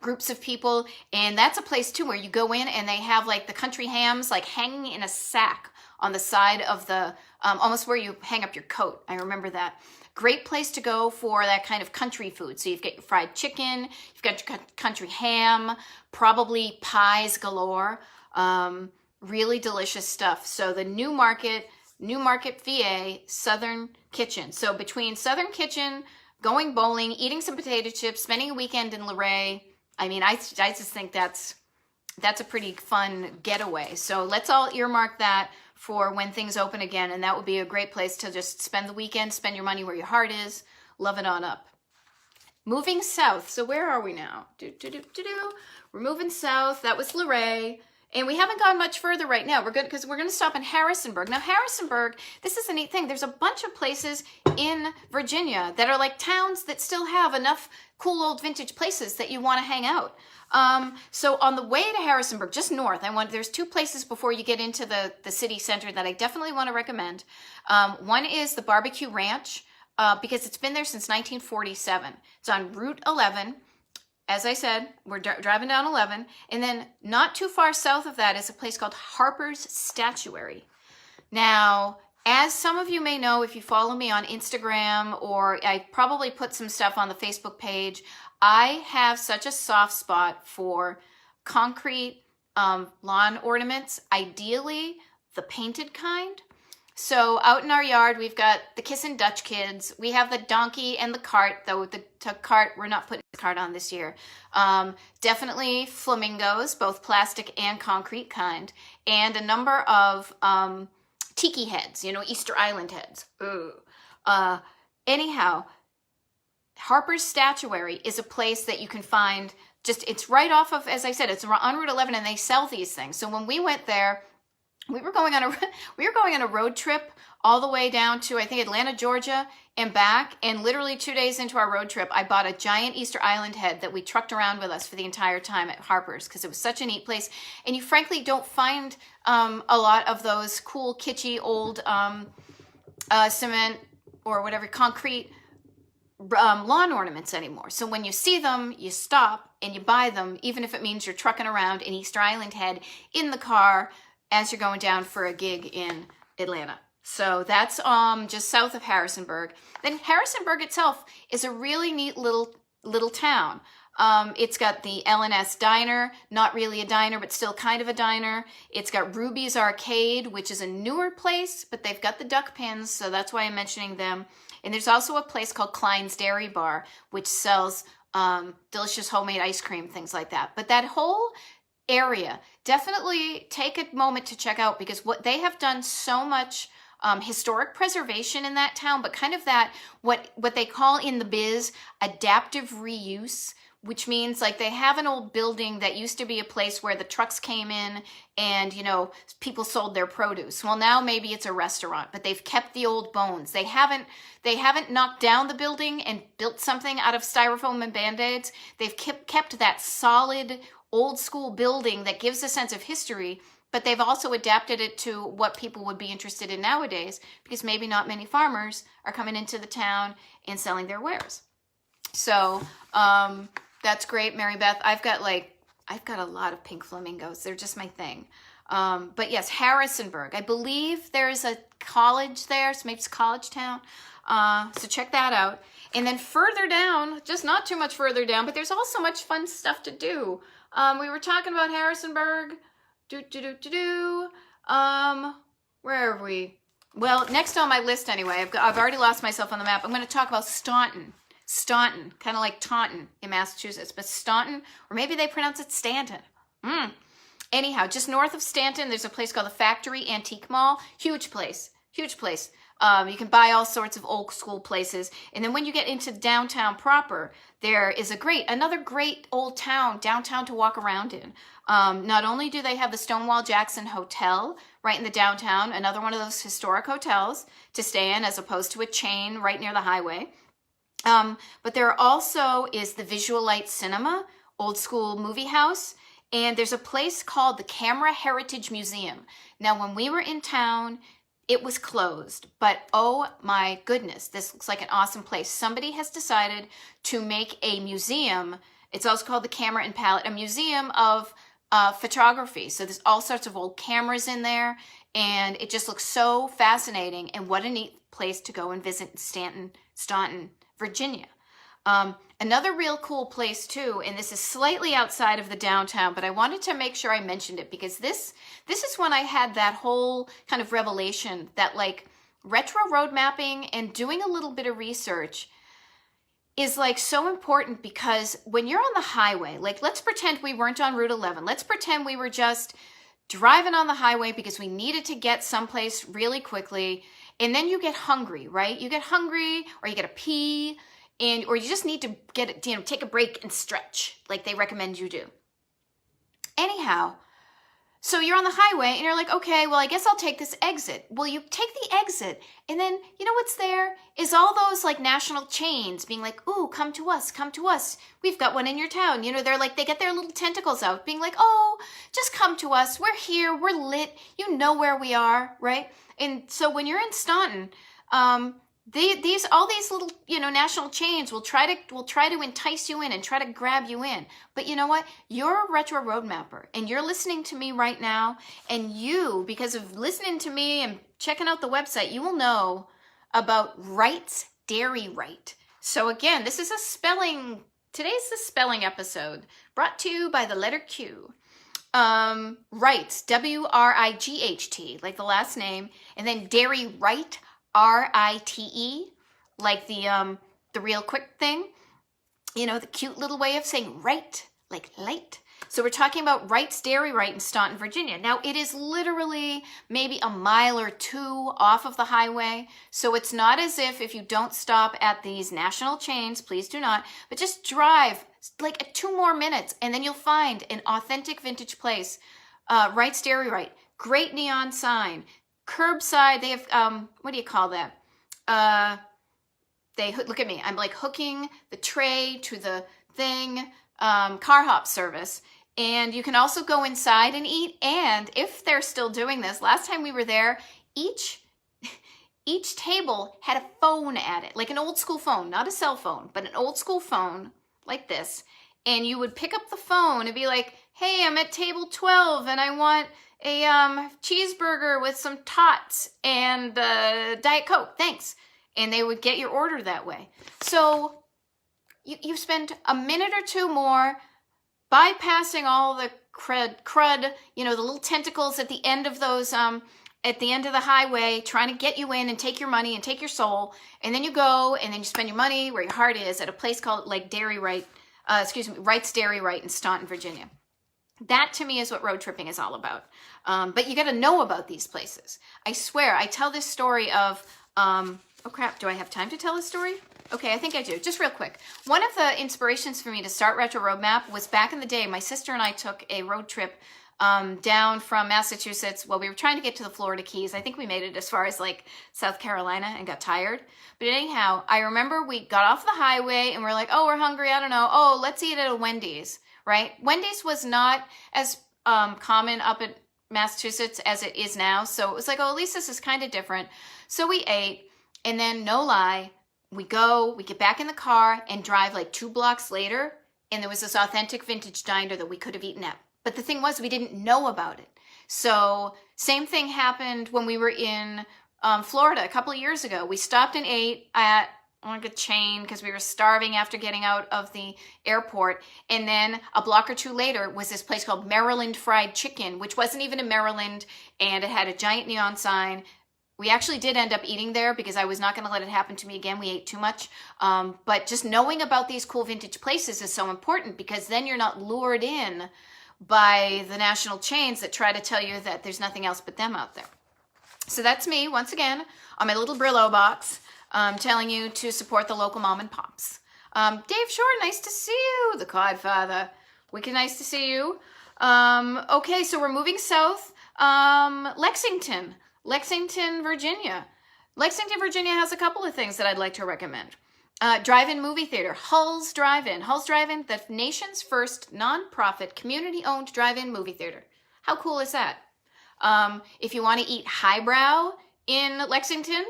groups of people. And that's a place too where you go in and they have like the country hams like hanging in a sack on the side of the, almost where you hang up your coat. I remember that. Great place to go for that kind of country food. So you've got your fried chicken, you've got your country ham, probably pies galore. Really delicious stuff. So the Newmarket, VA, Southern Kitchen. So between Southern Kitchen, going bowling, eating some potato chips, spending a weekend in Luray, I mean, I just think that's a pretty fun getaway. So let's all earmark that for when things open again, and that would be a great place to just spend the weekend, spend your money where your heart is, love it on up. Moving south. So where are we now? We're moving south. That was Luray. And we haven't gone much further right now. We're good because we're going to stop in Harrisonburg. Now, Harrisonburg, this is a neat thing. There's a bunch of places in Virginia that are like towns that still have enough cool old vintage places that you want to hang out. So on the way to Harrisonburg, just north, there's two places before you get into the city center that I definitely want to recommend. One is the Barbecue Ranch, because it's been there since 1947. It's on Route 11. As I said, we're driving down 11, and then not too far south of that is a place called Harpers Statuary. Now, as some of you may know, if you follow me on Instagram, or I probably put some stuff on the Facebook page, I have such a soft spot for concrete lawn ornaments, ideally the painted kind. So out in our yard, we've got the Kissin' Dutch kids. We have the donkey and the cart, though the cart, we're not putting the cart on this year. Definitely flamingos, both plastic and concrete kind, and a number of tiki heads, Easter Island heads. Ooh. Anyhow, Harper's Statuary is a place that you can find, it's right off of, as I said, it's on Route 11, and they sell these things. So when we went there, we were going on a road trip all the way down to, I think, Atlanta, Georgia, and back. And literally 2 days into our road trip, I bought a giant Easter Island head that we trucked around with us for the entire time at Harper's, because it was such a neat place. And you frankly don't find a lot of those cool, kitschy, old cement or whatever, concrete lawn ornaments anymore. So when you see them, you stop and you buy them, even if it means you're trucking around an Easter Island head in the car as you're going down for a gig in Atlanta. So that's just south of Harrisonburg. Then Harrisonburg itself is a really neat little town. It's got the L&S Diner, not really a diner, but still kind of a diner. It's got Ruby's Arcade, which is a newer place, but they've got the duck pins, so that's why I'm mentioning them. And there's also a place called Klein's Dairy Bar, which sells delicious homemade ice cream, things like that. But that whole area, definitely take a moment to check out, because what they have done so much historic preservation in that town, but kind of that, what they call in the biz, adaptive reuse, which means like they have an old building that used to be a place where the trucks came in and, you know, people sold their produce. Well, now maybe it's a restaurant, but they've kept the old bones. They haven't knocked down the building and built something out of styrofoam and Band-Aids. They've kept that solid old school building that gives a sense of history, but they've also adapted it to what people would be interested in nowadays, because maybe not many farmers are coming into the town and selling their wares. So, that's great, Mary Beth. I've got a lot of pink flamingos. They're just my thing. But yes, Harrisonburg. I believe there's a college there, so maybe it's college town. So check that out. And then further down, just not too much further down, but there's also much fun stuff to do. We were talking about Harrisonburg. Where are we? Well, next on my list anyway, I've already lost myself on the map. I'm going to talk about Staunton. Staunton, kind of like Taunton in Massachusetts, but Staunton, or maybe they pronounce it Stanton. Anyhow, just north of Stanton, there's a place called the Factory Antique Mall. Huge place, huge place. You can buy all sorts of old school places. And then when you get into downtown proper, there is another great old town, downtown to walk around in. Not only do they have the Stonewall Jackson Hotel right in the downtown, another one of those historic hotels to stay in as opposed to a chain right near the highway. But there also is the Visualite Cinema, old school movie house, and there's a place called the Camera Heritage Museum. Now, when we were in town, it was closed, but oh my goodness, this looks like an awesome place. Somebody has decided to make a museum. It's also called the Camera and Palette, a museum of photography. So there's all sorts of old cameras in there, and it just looks so fascinating. And what a neat place to go and visit Staunton, Virginia. Another real cool place too, and this is slightly outside of the downtown, but I wanted to make sure I mentioned it because this is when I had that whole kind of revelation that like retro road mapping and doing a little bit of research is like so important, because when you're on the highway, like let's pretend we weren't on Route 11. Let's pretend we were just driving on the highway because we needed to get someplace really quickly. And then you get hungry, right? You get hungry, or you get a pee, or you just need to take a break and stretch like they recommend you do. Anyhow, so you're on the highway and you're like, okay, well, I guess I'll take this exit. Well, you take the exit, and then you know what's there is all those like national chains being like, ooh, come to us, come to us. We've got one in your town. You know, they're like, they get their little tentacles out being like, oh, just come to us. We're here. We're lit. You know where we are, right? And so when you're in Staunton, all these little, national chains will try to entice you in and try to grab you in. But you know what? You're a retro road mapper, and you're listening to me right now. And you, because of listening to me and checking out the website, you will know about Wright's Dairy Right. So again, today's the spelling episode brought to you by the letter Q. Wright, W-R-I-G-H-T, like the last name, and then Dairy Right, R-I-T-E, like the real quick thing, the cute little way of saying right, like light. So we're talking about Wright's Dairy Right in Staunton, Virginia. Now, it is literally maybe a mile or two off of the highway. So it's not as if you don't stop at these national chains, please do not, but just drive like 2 more minutes and then you'll find an authentic vintage place. Wright's Dairy Right, great neon sign. Curbside, they have, what do you call that? Look at me. I'm like hooking the tray to the thing, car hop service. And you can also go inside and eat. And if they're still doing this, last time we were there, each table had a phone at it, like an old school phone, not a cell phone, but an old school phone like this. And you would pick up the phone and be like, hey, I'm at table 12 and I want a cheeseburger with some tots and Diet Coke, thanks. And they would get your order that way. So you spend a minute or two more bypassing all the crud, the little tentacles at the end of those, at the end of the highway, trying to get you in and take your money and take your soul. And then you go and then you spend your money where your heart is at a place called like Wright's Dairy Right in Staunton, Virginia. That to me is what road tripping is all about. But you got to know about these places. I swear, I tell this story of, oh crap, do I have time to tell a story? Okay, I think I do. Just real quick. One of the inspirations for me to start Retro Roadmap was back in the day, my sister and I took a road trip down from Massachusetts. Well, we were trying to get to the Florida Keys. I think we made it as far as like South Carolina and got tired. But anyhow, I remember we got off the highway and we're like, oh, we're hungry. I don't know. Oh, let's eat at a Wendy's, right? Wendy's was not as common up in Massachusetts as it is now. So it was like, oh, at least this is kind of different. So we ate, and then no lie, we get back in the car and drive like 2 blocks later, and there was this authentic vintage diner that we could have eaten at. But the thing was, we didn't know about it. So same thing happened when we were in Florida a couple of years ago. We stopped and ate at like a chain because we were starving after getting out of the airport. And then a block or 2 later was this place called Maryland Fried Chicken, which wasn't even in Maryland, and it had a giant neon sign. We actually did end up eating there because I was not going to let it happen to me again. We ate too much. But just knowing about these cool vintage places is so important, because then you're not lured in by the national chains that try to tell you that there's nothing else but them out there. So that's me, once again, on my little Brillo box, telling you to support the local mom and pops. Dave Shore, nice to see you. The Codfather, wicked nice to see you. Okay, so we're moving south. Lexington, Virginia. Lexington, Virginia has a couple of things that I'd like to recommend. Drive-in movie theater, Hull's Drive-In. Hull's Drive-In, the nation's first nonprofit, community-owned drive-in movie theater. How cool is that? If you want to eat highbrow in Lexington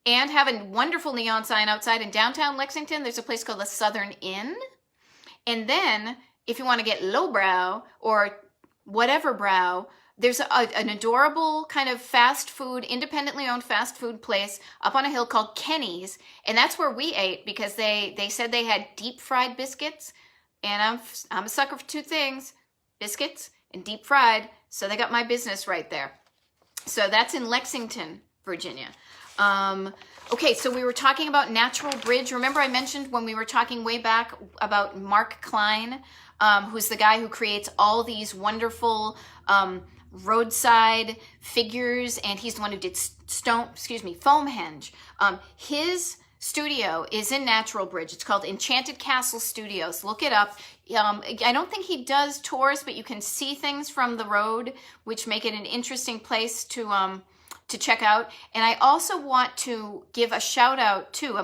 and have a wonderful neon sign outside in downtown Lexington, there's a place called the Southern Inn. And then if you want to get lowbrow or whatever brow, there's an adorable kind of fast food, independently owned fast food place up on a hill called Kenny's. And that's where we ate, because they said they had deep fried biscuits. And I'm a sucker for 2 things, biscuits and deep fried. So they got my business right there. So that's in Lexington, Virginia. Okay, so we were talking about Natural Bridge. Remember I mentioned when we were talking way back about Mark Klein, who's the guy who creates all these wonderful roadside figures, and he's the one who did Foamhenge. His studio is in Natural Bridge. It's called Enchanted Castle Studios. Look it up. I don't think he does tours, but you can see things from the road, which make it an interesting place to check out. And I also want to give a shout out too.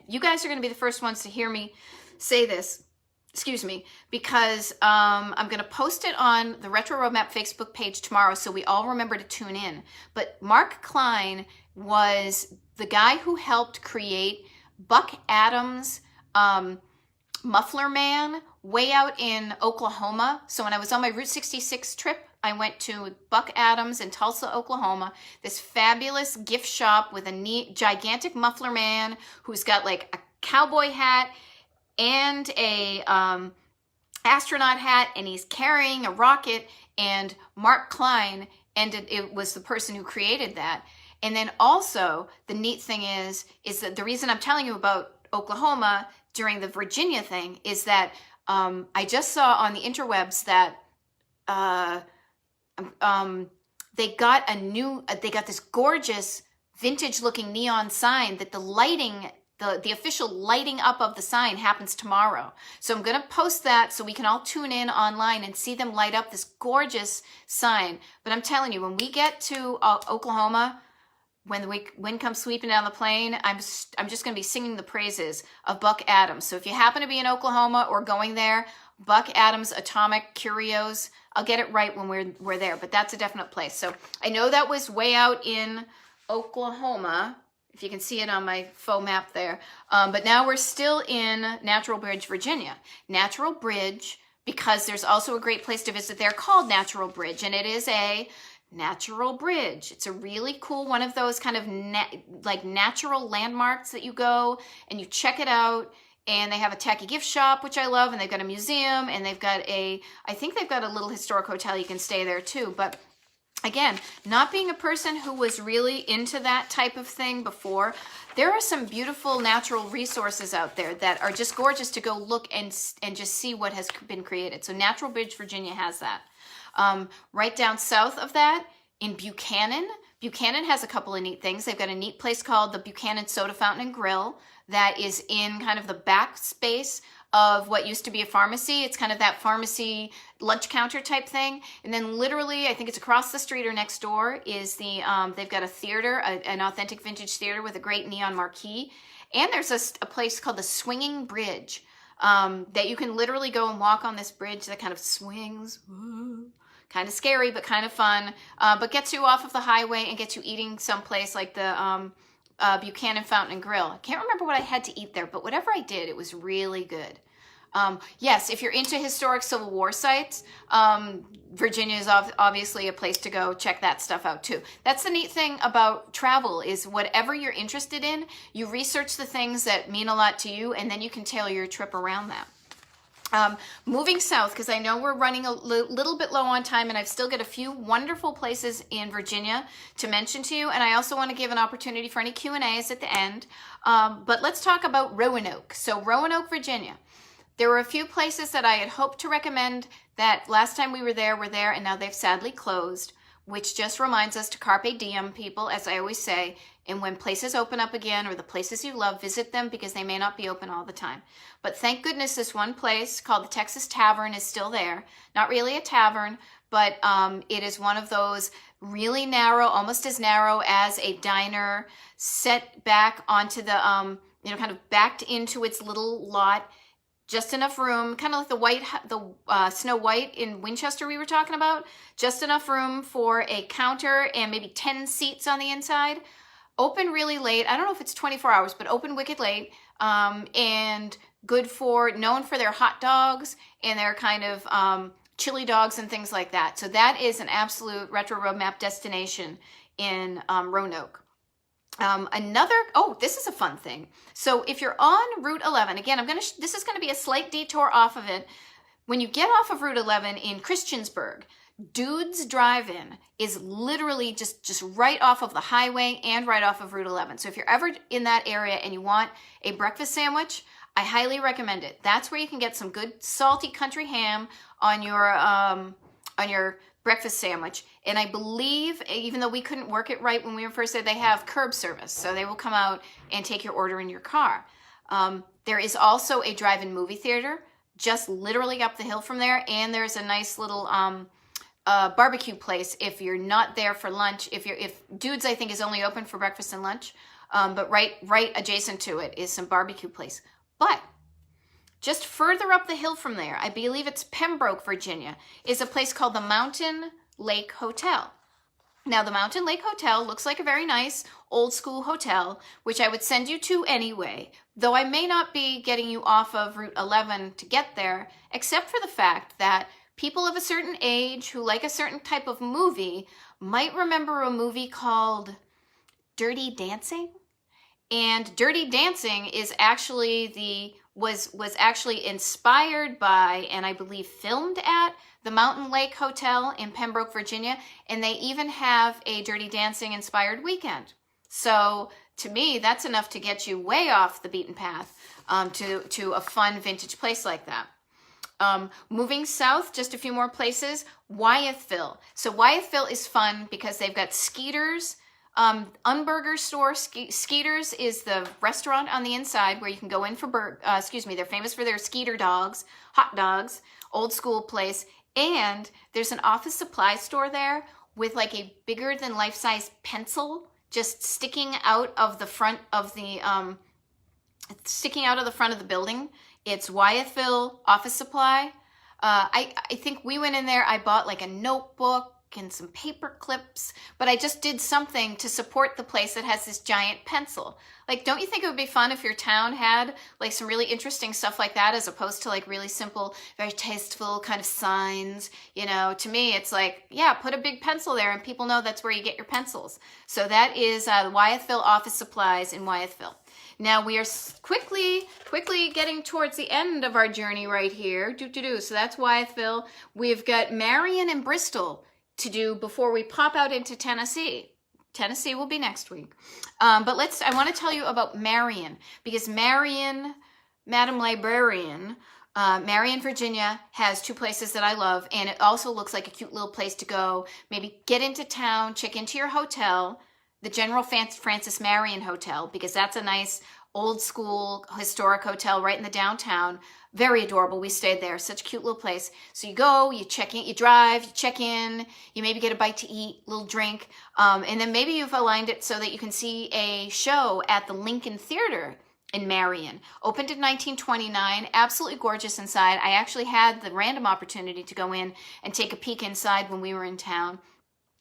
You guys are going to be the first ones to hear me say this. Excuse me, because I'm going to post it on the Retro Roadmap Facebook page tomorrow, so we all remember to tune in. But Mark Klein was the guy who helped create Buck Adams' Muffler Man way out in Oklahoma. So when I was on my Route 66 trip, I went to Buck Adams in Tulsa, Oklahoma, this fabulous gift shop with a neat, gigantic Muffler Man who's got like a cowboy hat and a astronaut hat, and he's carrying a rocket, and Mark Klein, and it was the person who created that. And then also the neat thing is that the reason I'm telling you about Oklahoma during the Virginia thing is that I just saw on the interwebs that they got this gorgeous vintage looking neon sign that the lighting, the official lighting up of the sign happens tomorrow. So I'm going to post that so we can all tune in online and see them light up this gorgeous sign. But I'm telling you, when we get to Oklahoma, when the wind comes sweeping down the plain, I'm just going to be singing the praises of Buck Adams. So if you happen to be in Oklahoma or going there, Buck Adams Atomic Curios, I'll get it right when we're there. But that's a definite place. So I know that was way out in Oklahoma, if you can see it on my faux map there. But now we're still in Natural Bridge, Virginia. Natural Bridge, because there's also a great place to visit there called Natural Bridge, and it is a natural bridge. It's a really cool one of those kind of natural landmarks that you go and you check it out. And they have a tacky gift shop, which I love, and they've got a museum, and they've got I think they've got a little historic hotel you can stay there too. But again, not being a person who was really into that type of thing before, there are some beautiful natural resources out there that are just gorgeous to go look and just see what has been created. So Natural Bridge, Virginia has that. Right down south of that, in Buchanan, Buchanan has a couple of neat things. They've got a neat place called the Buchanan Soda Fountain and Grill that is in kind of the back space of what used to be a pharmacy. It's kind of that pharmacy lunch counter type thing. And then literally, I think it's across the street or next door, is the, they've got a theater, an authentic vintage theater with a great neon marquee. And there's a place called the Swinging Bridge that you can literally go and walk on this bridge that kind of swings. Ooh. Kind of scary, but kind of fun, but gets you off of the highway and gets you eating someplace like the Buchanan Fountain and Grill. I can't remember what I had to eat there, but whatever I did, it was really good. Yes, if you're into historic Civil War sites, Virginia is obviously a place to go check that stuff out too. That's the neat thing about travel, is whatever you're interested in, you research the things that mean a lot to you, and then you can tailor your trip around that. Moving south, because I know we're running a little bit low on time, and I've still got a few wonderful places in Virginia to mention to you, and I also want to give an opportunity for any Q&As at the end. But let's talk about Roanoke. So Roanoke, Virginia. There were a few places that I had hoped to recommend that last time we were there, and now they've sadly closed, which just reminds us to carpe diem, people, as I always say. And when places open up again, or the places you love, visit them, because they may not be open all the time. But thank goodness this one place called the Texas Tavern is still there. Not really a tavern, but it is one of those really narrow, almost as narrow as a diner, set back onto the, kind of backed into its little lot. Just enough room, kind of like the Snow White in Winchester we were talking about. Just enough room for a counter and maybe 10 seats on the inside. Open really late. I don't know if it's 24 hours, but open wicked late. And known for their hot dogs and their kind of chili dogs and things like that. So that is an absolute retro road map destination in Roanoke. This is a fun thing. So if you're on Route 11, again, this is going to be a slight detour off of it. When you get off of Route 11 in Christiansburg, Dude's Drive-In is literally just right off of the highway and right off of Route 11. So if you're ever in that area and you want a breakfast sandwich, I highly recommend it. That's where you can get some good salty country ham on your breakfast sandwich. And I believe, even though we couldn't work it right when we were first there, they have curb service. So they will come out and take your order in your car. There is also a drive-in movie theater just literally up the hill from there. And there's a nice little barbecue place if you're not there for lunch. If Dude's, I think, is only open for breakfast and lunch. But right adjacent to it is some barbecue place. But just further up the hill from there, I believe it's Pembroke, Virginia, is a place called the Mountain Lake Hotel. Now, the Mountain Lake Hotel looks like a very nice old school hotel, which I would send you to anyway, though I may not be getting you off of Route 11 to get there, except for the fact that people of a certain age who like a certain type of movie might remember a movie called Dirty Dancing. And Dirty Dancing is actually was actually inspired by, and I believe filmed at, the Mountain Lake Hotel in Pembroke, Virginia, and they even have a Dirty Dancing inspired weekend. So to me, that's enough to get you way off the beaten path to a fun vintage place like that. Moving south, just a few more places, Wyethville. So Wyethville is fun because they've got Skeeter's, Unburger store. Skeeter's is the restaurant on the inside where you can go in for they're famous for their Skeeter dogs, hot dogs, old school place. And there's an office supply store there with like a bigger than life-size pencil just sticking out of the front of the building. It's Wyethville Office Supply. I think we went in there, I bought like a notebook and some paper clips, but I just did something to support the place that has this giant pencil. Like, don't you think it would be fun if your town had like some really interesting stuff like that, as opposed to like really simple, very tasteful kind of signs? You know, to me, it's like, yeah, put a big pencil there and people know that's where you get your pencils. So that is Wyethville Office Supplies in Wyethville. Now we are quickly getting towards the end of our journey right here. So that's Wyethville. We've got Marion and Bristol to do before we pop out into Tennessee. Tennessee will be next week. But I want to tell you about Marion, because Marion, Madam Librarian, Marion, Virginia has two places that I love, and it also looks like a cute little place to go. Maybe get into town, check into your hotel, the General Francis Marion Hotel, because that's a nice old school historic hotel right in the downtown. Very adorable. We stayed there. Such a cute little place. So you go, you check in, you drive, you check in, you maybe get a bite to eat, little drink, and then maybe you've aligned it so that you can see a show at the Lincoln Theater in Marion. Opened in 1929, absolutely gorgeous inside. I actually had the random opportunity to go in and take a peek inside when we were in town.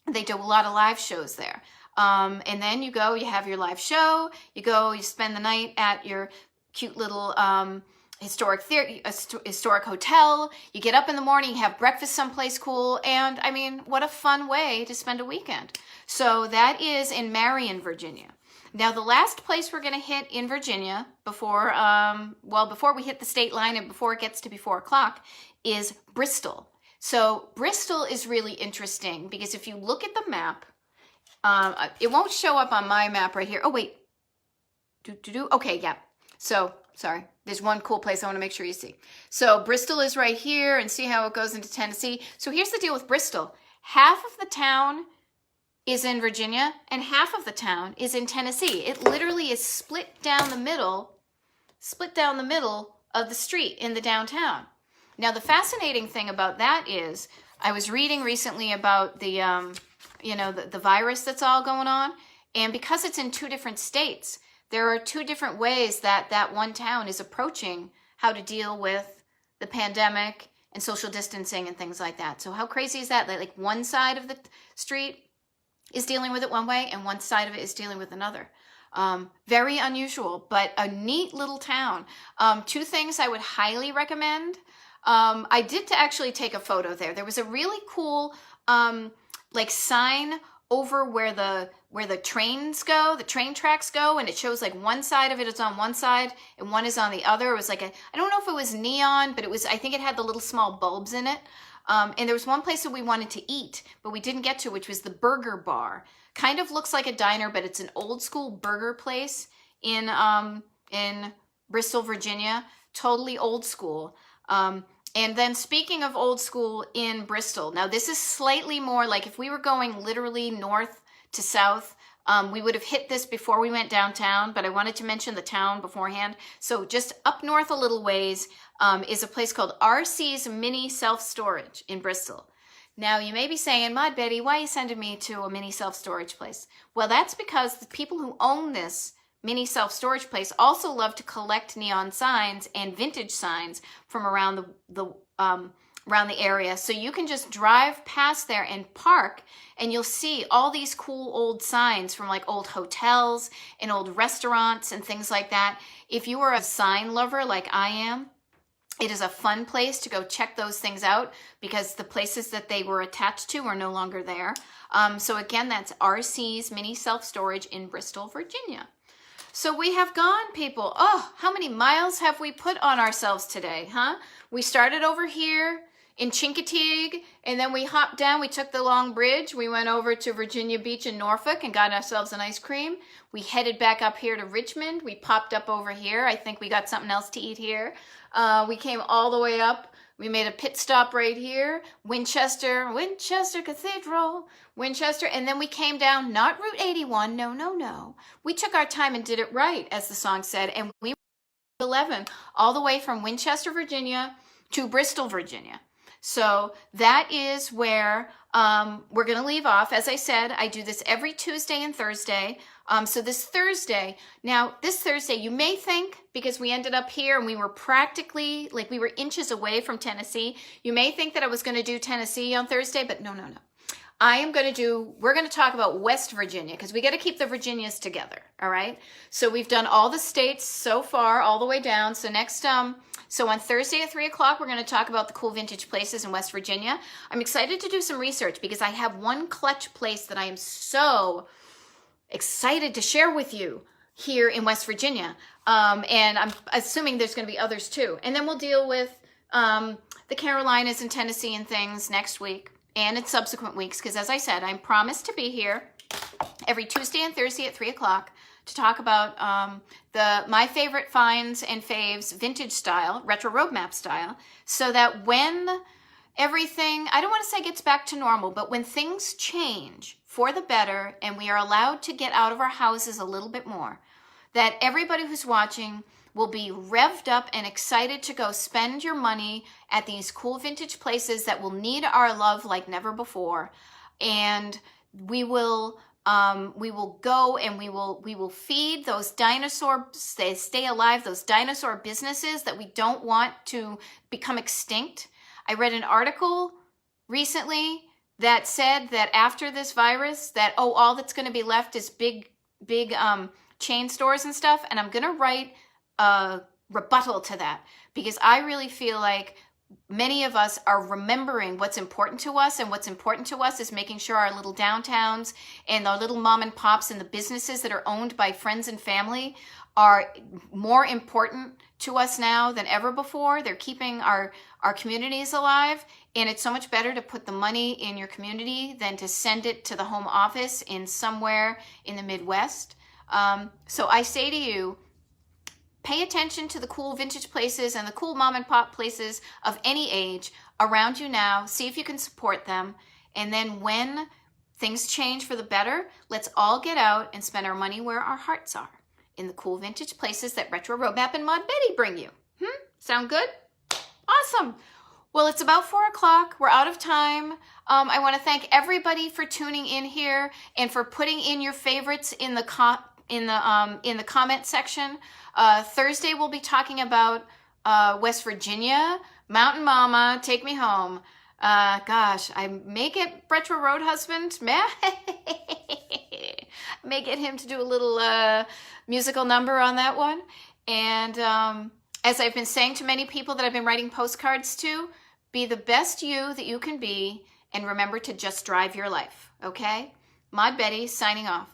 They do a lot of live shows there. And then you go, you have your live show, you go, you spend the night at your cute little historic hotel. You get up in the morning, you have breakfast someplace cool, and I mean, what a fun way to spend a weekend. So that is in Marion, Virginia. Now, the last place we're going to hit in Virginia before we hit the state line and before it gets to be 4 o'clock is Bristol. So Bristol is really interesting because if you look at the map, it won't show up on my map right here. Oh, wait. Okay, yeah. So, sorry. There's one cool place I want to make sure you see. So Bristol is right here, and see how it goes into Tennessee. So here's the deal with Bristol. Half of the town is in Virginia, and half of the town is in Tennessee. It literally is split down the middle of the street in the downtown. Now, the fascinating thing about that is, I was reading recently about the virus that's all going on, and because it's in two different states, there are two different ways that one town is approaching how to deal with the pandemic and social distancing and things like that. So how crazy is that? Like one side of the street is dealing with it one way and one side of it is dealing with another. Very unusual, but a neat little town. Two things I would highly recommend. I did actually take a photo there. There was a really cool sign over where the trains go, the train tracks go, and it shows like one side of it is on one side and one is on the other. It was like I don't know if it was neon, but I think it had the little small bulbs in it. And there was one place that we wanted to eat, but we didn't get to, which was the Burger Bar. Kind of looks like a diner, but it's an old school burger place in Bristol, Virginia. Totally old school. And then speaking of old school in Bristol, now this is slightly more like if we were going literally north to south, we would have hit this before we went downtown, but I wanted to mention the town beforehand. So just up north a little ways is a place called RC's Mini Self-Storage in Bristol. Now, you may be saying, Maud Betty, why are you sending me to a mini self-storage place? Well, that's because the people who own this mini self-storage place also love to collect neon signs and vintage signs from around around the area. So you can just drive past there and park, and you'll see all these cool old signs from like old hotels and old restaurants and things like that. If you are a sign lover like I am, it is a fun place to go check those things out because the places that they were attached to are no longer there. So again, that's RC's Mini Self-Storage in Bristol, Virginia. So we have gone, people. Oh, how many miles have we put on ourselves today, huh? We started over here in Chincoteague, and then we hopped down. We took the long bridge. We went over to Virginia Beach in Norfolk and got ourselves an ice cream. We headed back up here to Richmond. We popped up over here. I think we got something else to eat here. We came all the way up. We made a pit stop right here. Winchester Cathedral, Winchester. And then we came down, not Route 81. No. We took our time and did it right, as the song said. And we went 11 all the way from Winchester, Virginia to Bristol, Virginia. So that is where we're going to leave off. As I said, I do this every Tuesday and Thursday. So this Thursday, you may think, because we ended up here and we were practically, like we were inches away from Tennessee, you may think that I was going to do Tennessee on Thursday, but no. We're going to talk about West Virginia because we got to keep the Virginias together, all right? So we've done all the states so far, all the way down. So so on Thursday at 3 o'clock, we're going to talk about the cool vintage places in West Virginia. I'm excited to do some research because I have one clutch place that I am so excited to share with you here in West Virginia. And I'm assuming there's going to be others too. And then we'll deal with the Carolinas and Tennessee and things next week and in subsequent weeks. Because as I said, I'm promised to be here every Tuesday and Thursday at 3 o'clock to talk about my favorite finds and faves, vintage style, retro road map style, so that when everything, I don't want to say gets back to normal, but when things change for the better and we are allowed to get out of our houses a little bit more, that everybody who's watching will be revved up and excited to go spend your money at these cool vintage places that will need our love like never before. And we will go and we will feed those dinosaur, stay alive, those dinosaur businesses that we don't want to become extinct. I read an article recently that said that after this virus, that all that's going to be left is big chain stores and stuff. And I'm going to write a rebuttal to that, because I really feel like many of us are remembering what's important to us, and what's important to us is making sure our little downtowns and our little mom and pops and the businesses that are owned by friends and family are more important to us now than ever before. They're keeping our communities alive, and it's so much better to put the money in your community than to send it to the home office in somewhere in the Midwest. So I say to you, pay attention to the cool vintage places and the cool mom and pop places of any age around you now. See if you can support them. And then when things change for the better, let's all get out and spend our money where our hearts are, in the cool vintage places that Retro Roadmap and Mod Betty bring you. Sound good? Awesome. Well, it's about 4 o'clock. We're out of time. I want to thank everybody for tuning in here and for putting in your favorites in the comment section. Thursday we'll be talking about West Virginia. Mountain Mama, take me home. Gosh, I may get Retro Road Husband. May get him to do a little musical number on that one. And as I've been saying to many people that I've been writing postcards to, be the best you that you can be, and remember to just drive your life, okay? Mod Betty signing off.